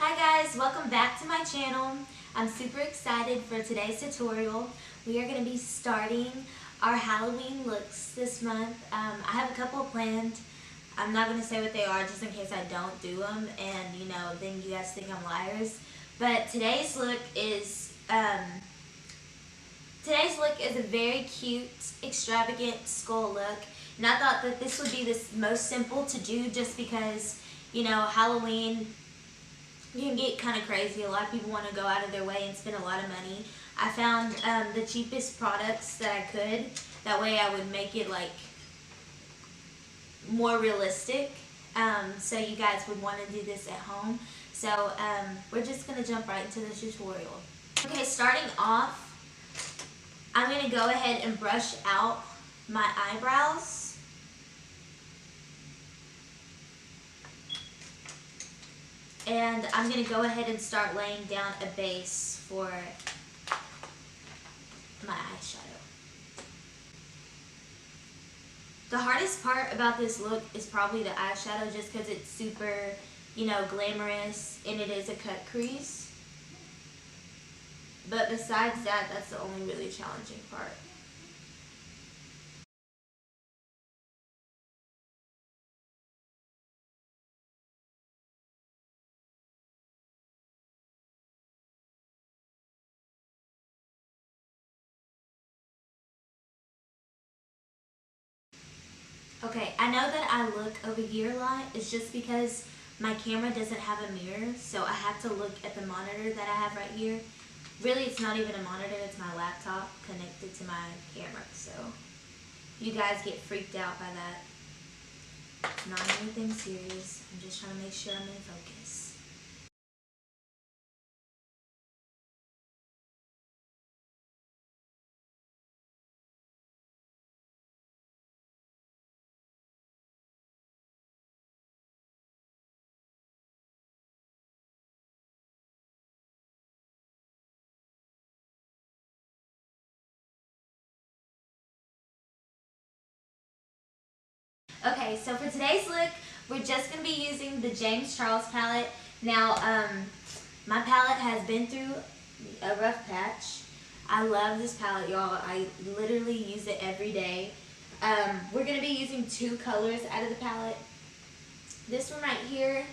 Hi guys, welcome back to my channel. I'm super excited for today's tutorial. We are going to be starting our Halloween looks this month. I have a couple planned. I'm not going to say what they are just in case I don't do them and then you guys think I'm liars. But today's look is a very cute, extravagant skull look. And I thought that this would be the most simple to do just because, Halloween, you can get kind of crazy. A lot of people want to go out of their way and spend a lot of money. I found the cheapest products that I could. That way I would make it like more realistic. So you guys would want to do this at home. So we're just going to jump right into the tutorial. Okay, starting off, I'm going to go ahead and brush out my eyebrows. And I'm going to go ahead and start laying down a base for my eyeshadow. The hardest part about this look is probably the eyeshadow just because it's super, glamorous and it is a cut crease. But besides that, that's the only really challenging part. Okay, I know that I look over here a lot. It's just because my camera doesn't have a mirror, so I have to look at the monitor that I have right here. Really, it's not even a monitor, it's my laptop connected to my camera, so you guys get freaked out by that. Not anything serious. I'm just trying to make sure I'm in focus. Okay, so for today's look, we're just going to be using the James Charles palette. Now, my palette has been through a rough patch. I love this palette, y'all. I literally use it every day. We're going to be using two colors out of the palette. This one right here,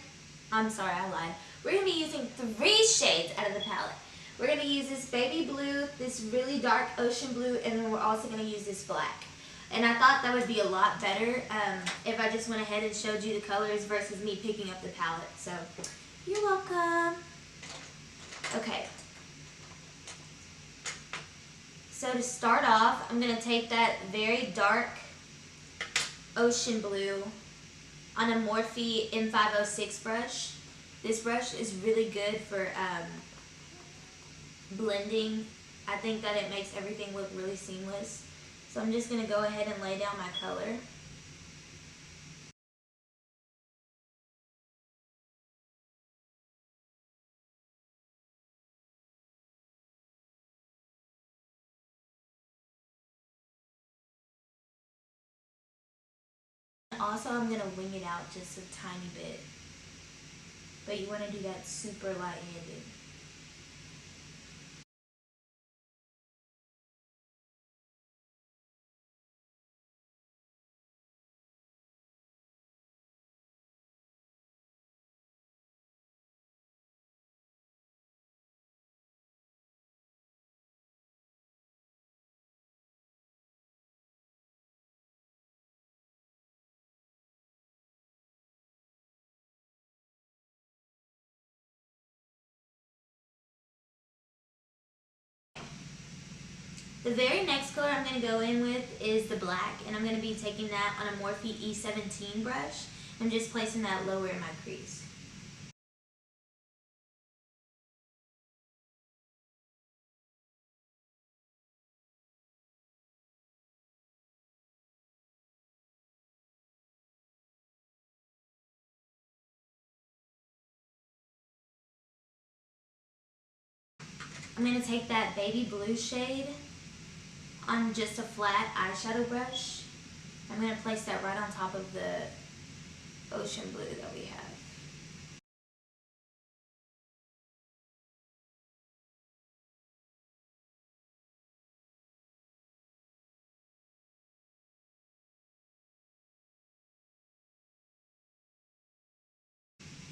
I'm sorry, I lied. We're going to be using three shades out of the palette. We're going to use this baby blue, this really dark ocean blue, and then we're also going to use this black. And I thought that would be a lot better if I just went ahead and showed you the colors versus me picking up the palette. So, you're welcome. Okay. So to start off, I'm going to take that very dark ocean blue on a Morphe M506 brush. This brush is really good for blending. I think that it makes everything look really seamless. So I'm just going to go ahead and lay down my color. Also, I'm going to wing it out just a tiny bit. But you want to do that super light-handed. The very next color I'm going to go in with is the black, and I'm going to be taking that on a Morphe E17 brush and just placing that lower in my crease. I'm going to take that baby blue shade on just a flat eyeshadow brush. I'm going to place that right on top of the ocean blue that we have.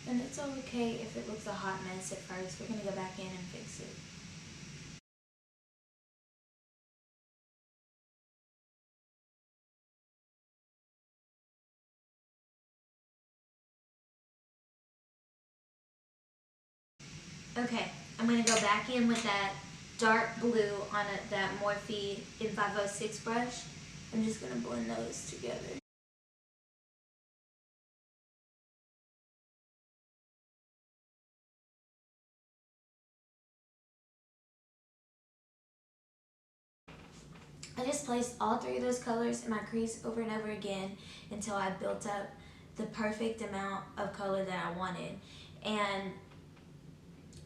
And it's okay if it looks a hot mess at first. We're going to go back in and fix it. Okay, I'm going to go back in with that dark blue on that Morphe M506 brush. I'm just going to blend those together. I just placed all three of those colors in my crease over and over again until I built up the perfect amount of color that I wanted. And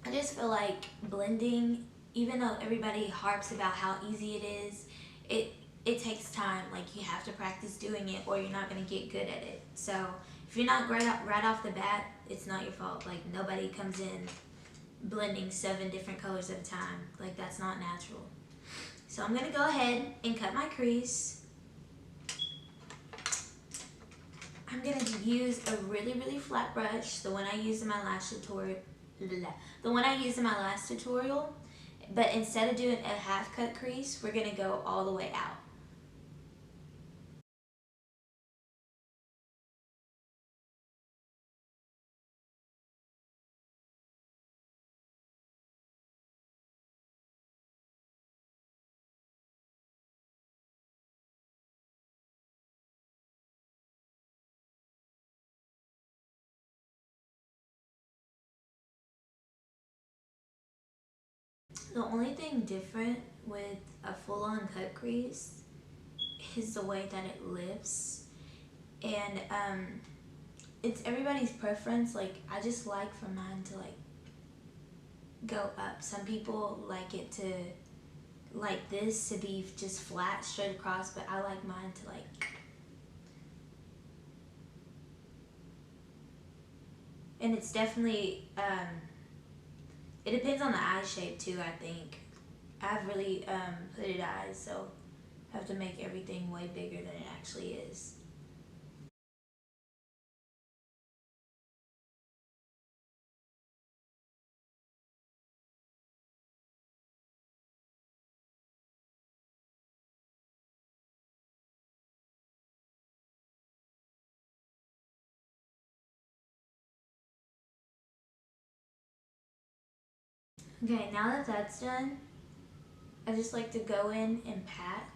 I just feel like blending, even though everybody harps about how easy it is, it takes time. Like, you have to practice doing it or you're not going to get good at it. So if you're not right off the bat, it's not your fault. Like, nobody comes in blending 7 different colors at a time. Like, that's not natural. So I'm going to go ahead and cut my crease. I'm going to use a really, really flat brush, the one I used in my last tutorial. But instead of doing a half cut crease, we're going to go all the way out. The only thing different with a full-on cut crease is the way that it lifts. And it's everybody's preference. Like, I just like for mine to like go up. Some people like it to like this to be just flat straight across, but I like mine to like, and it's definitely it depends on the eye shape too. I think I have really hooded eyes, so I have to make everything way bigger than it actually is. Okay, now that that's done, I just like to go in and pat.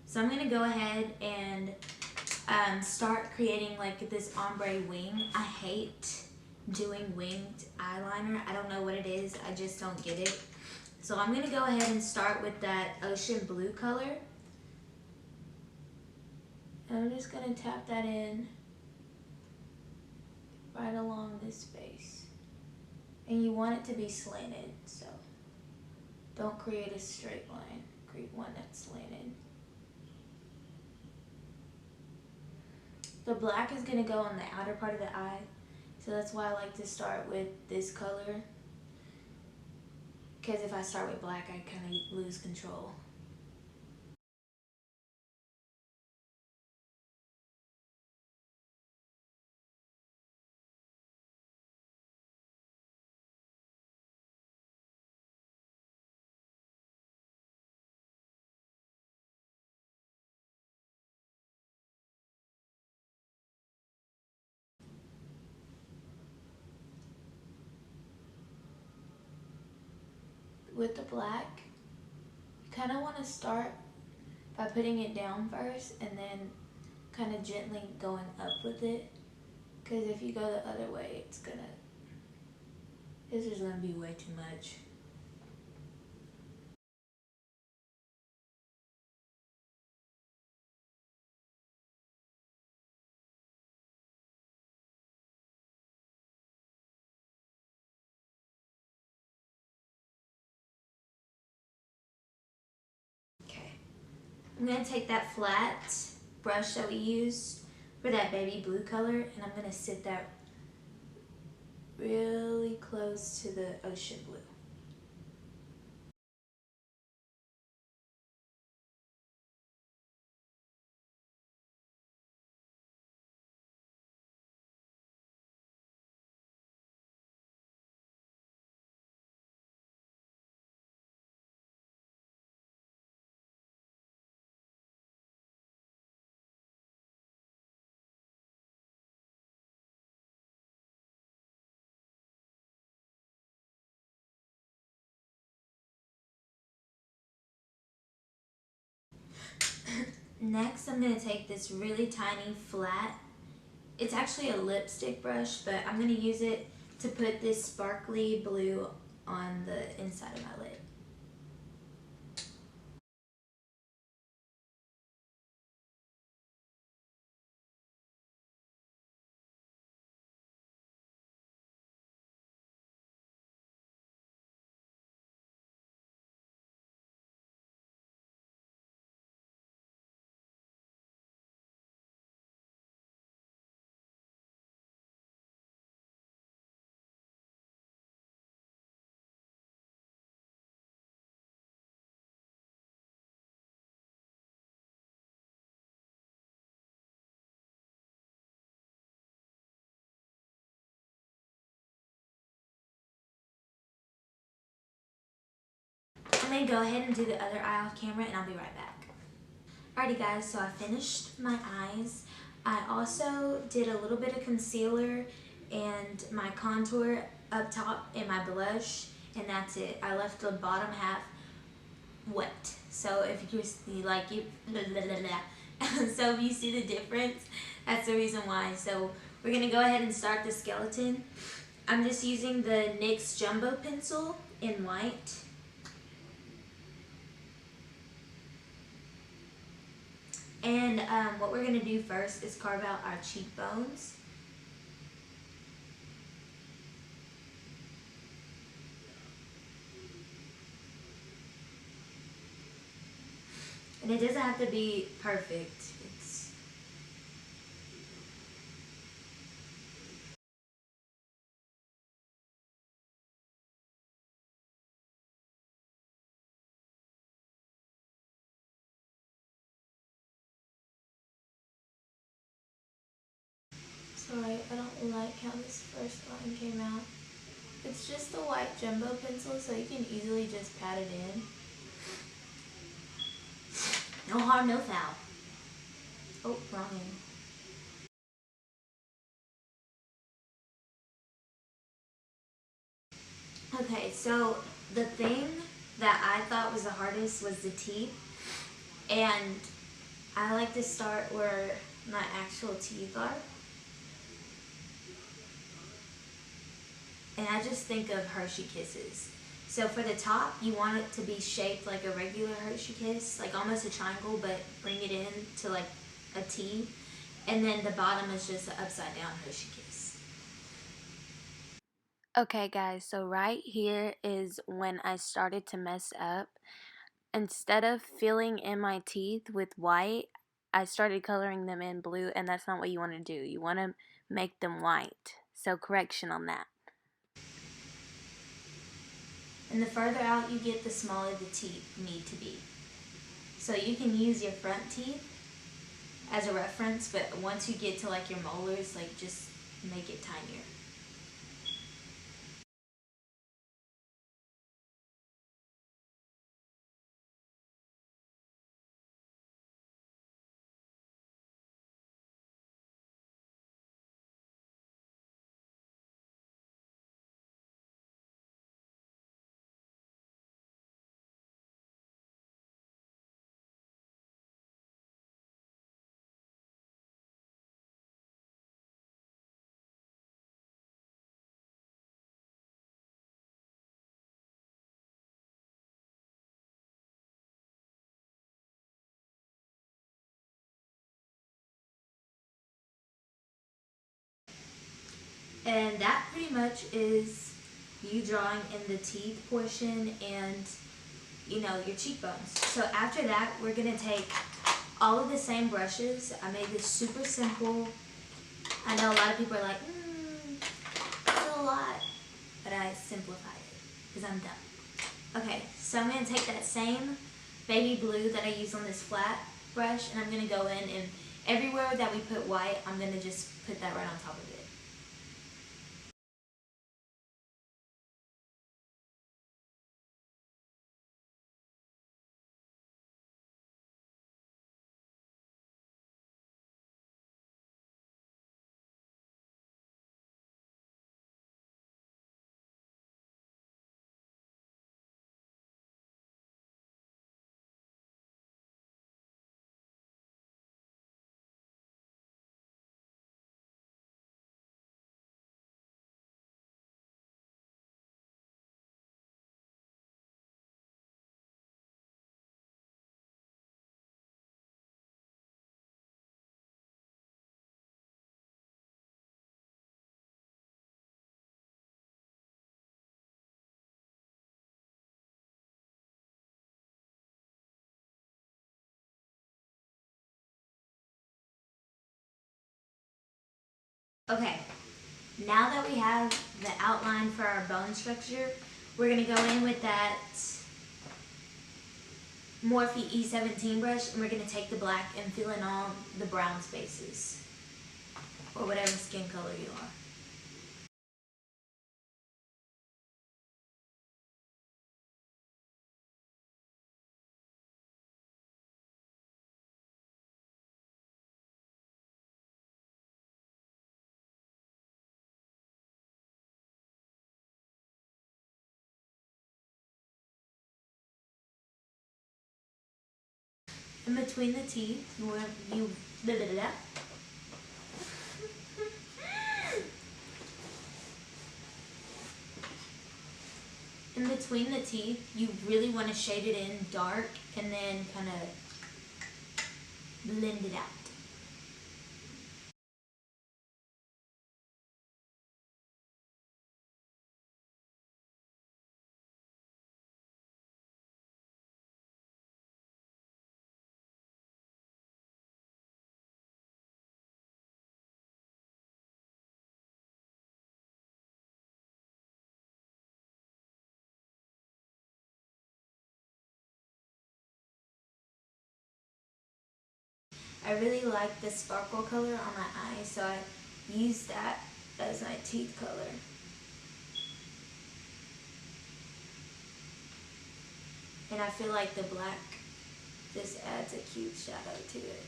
So I'm going to go ahead and start creating like this ombre wing. I hate doing winged eyeliner. I don't know what it is. I just don't get it. So I'm going to go ahead and start with that ocean blue color. And I'm just going to tap that in right along this space. And you want it to be slanted, so don't create a straight line. Create one that's slanted. The black is going to go on the outer part of the eye, so that's why I like to start with this color. Because if I start with black, I kind of lose control. With the black, you kind of want to start by putting it down first and then kind of gently going up with it. Because if you go the other way, this is gonna be way too much. Okay, I'm gonna take that flat brush that we used for that baby blue color, and I'm gonna sit that really close to the ocean blue. Next, I'm going to take this really tiny flat, it's actually a lipstick brush, but I'm going to use it to put this sparkly blue on the inside of my lid. I'm going to go ahead and do the other eye off camera and I'll be right back. Alrighty guys, so I finished my eyes. I also did a little bit of concealer and my contour up top and my blush, and that's it. I left the bottom half wet. So if you see like you so if you see the difference, that's the reason why. So we're gonna go ahead and start the skeleton. I'm just using the NYX Jumbo pencil in white. And what we're going to do first is carve out our cheekbones. And it doesn't have to be perfect. Sorry, I don't like how this first line came out. It's just the white jumbo pencil, so you can easily just pat it in. No harm, no foul. Oh, wrong end. Okay, so the thing that I thought was the hardest was the teeth. And I like to start where my actual teeth are. And I just think of Hershey Kisses. So for the top, you want it to be shaped like a regular Hershey Kiss, like almost a triangle, but bring it in to like a T. And then the bottom is just an upside down Hershey Kiss. Okay guys, so right here is when I started to mess up. Instead of filling in my teeth with white, I started coloring them in blue, and that's not what you want to do. You want to make them white. So correction on that. And the further out you get, the smaller the teeth need to be. So you can use your front teeth as a reference, but once you get to like your molars, like just make it tinier. And that pretty much is you drawing in the teeth portion and, you know, your cheekbones. So after that, we're gonna take all of the same brushes. I made this super simple. I know a lot of people are like, that's a lot, but I simplified it because I'm dumb. Okay, so I'm gonna take that same baby blue that I used on this flat brush, and I'm gonna go in and everywhere that we put white, I'm gonna just put that right on top of it. Okay, now that we have the outline for our bone structure, we're going to go in with that Morphe E17 brush, and we're going to take the black and fill in all the brown spaces, or whatever skin color you are. In between the teeth, you blah, blah, blah. In between the teeth, you really want to shade it in dark and then kind of blend it out. I really like the sparkle color on my eye, so I use that as my teeth color. And I feel like the black just adds a cute shadow to it.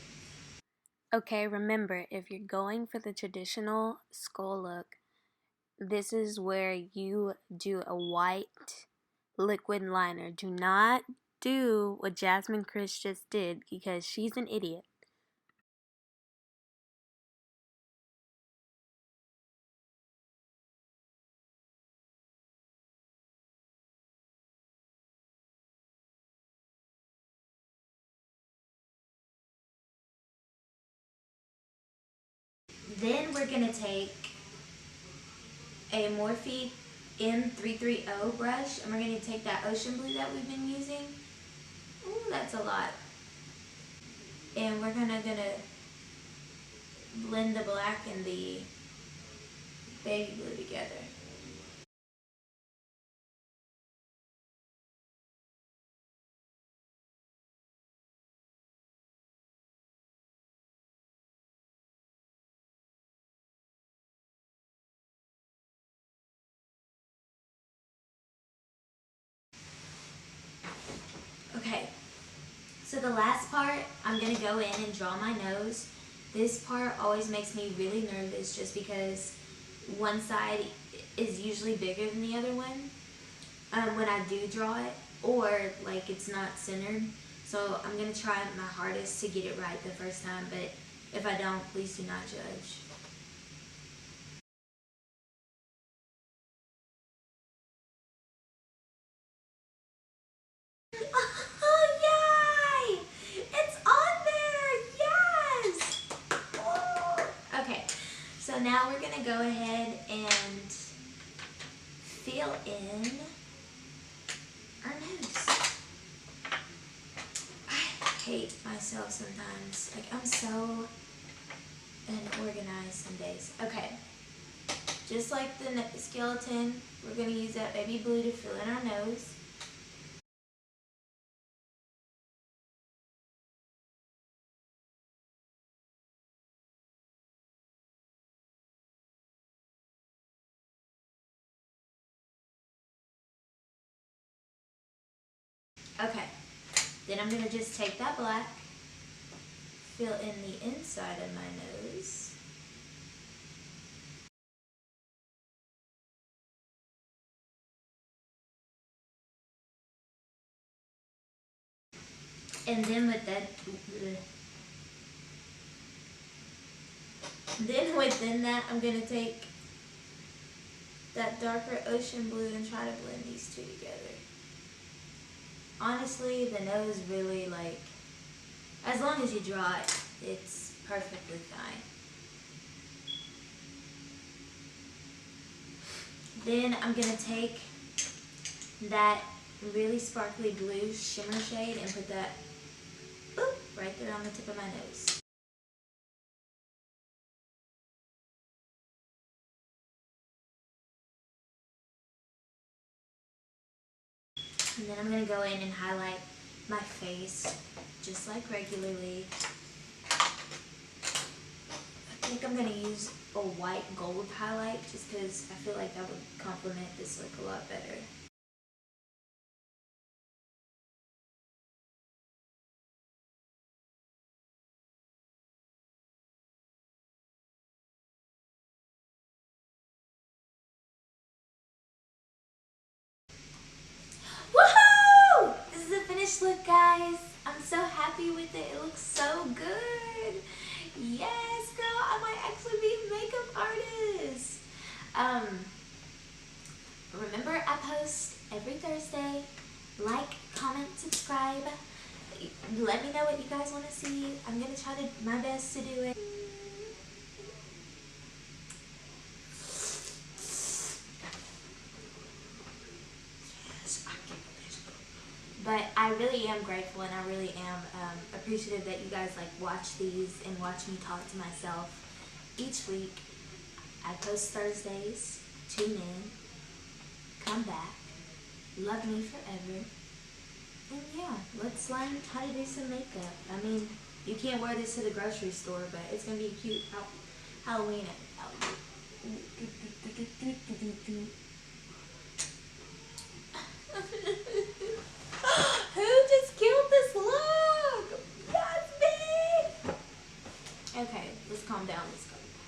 Okay, remember, if you're going for the traditional skull look, this is where you do a white liquid liner. Do not do what Jasmine Chris just did because she's an idiot. Then we're going to take a Morphe M330 brush, and we're going to take that ocean blue that we've been using. Ooh, that's a lot. And we're gonna blend the black and the baby blue together. Okay, so the last part, I'm gonna go in and draw my nose. This part always makes me really nervous just because one side is usually bigger than the other one when I do draw it, or like it's not centered. So I'm gonna try my hardest to get it right the first time, but if I don't, please do not judge. Oh, yay! It's on there! Yes! Woo! Okay, so now we're gonna go ahead and fill in our nose. I hate myself sometimes. Like, I'm so unorganized some days. Okay, just like the skeleton, we're gonna use that baby blue to fill in our nose. Okay, then I'm gonna just take that black, fill in the inside of my nose. And then within that, I'm gonna take that darker ocean blue and try to blend these two together. Honestly, the nose really, like, as long as you draw it, it's perfectly fine. Then I'm gonna take that really sparkly blue shimmer shade and put that right there on the tip of my nose. And then I'm going to go in and highlight my face just like regularly. I think I'm going to use a white gold highlight just because I feel like that would complement this look a lot better. Woohoo! This is the finished look, guys. I'm so happy with it. It looks so good. Yes, girl, I might actually be a makeup artist. Remember, I post every Thursday. Like, comment, subscribe. Let me know what you guys want to see. I'm gonna try my best to do it. But I really am grateful, and I really am appreciative that you guys like watch these and watch me talk to myself each week. I post Thursdays. Tune in. Come back. Love me forever. And yeah, let's learn how to do some makeup. I mean, you can't wear this to the grocery store, but it's gonna be a cute Halloween outfit. Who just killed this look? That's me! Okay, let's calm down.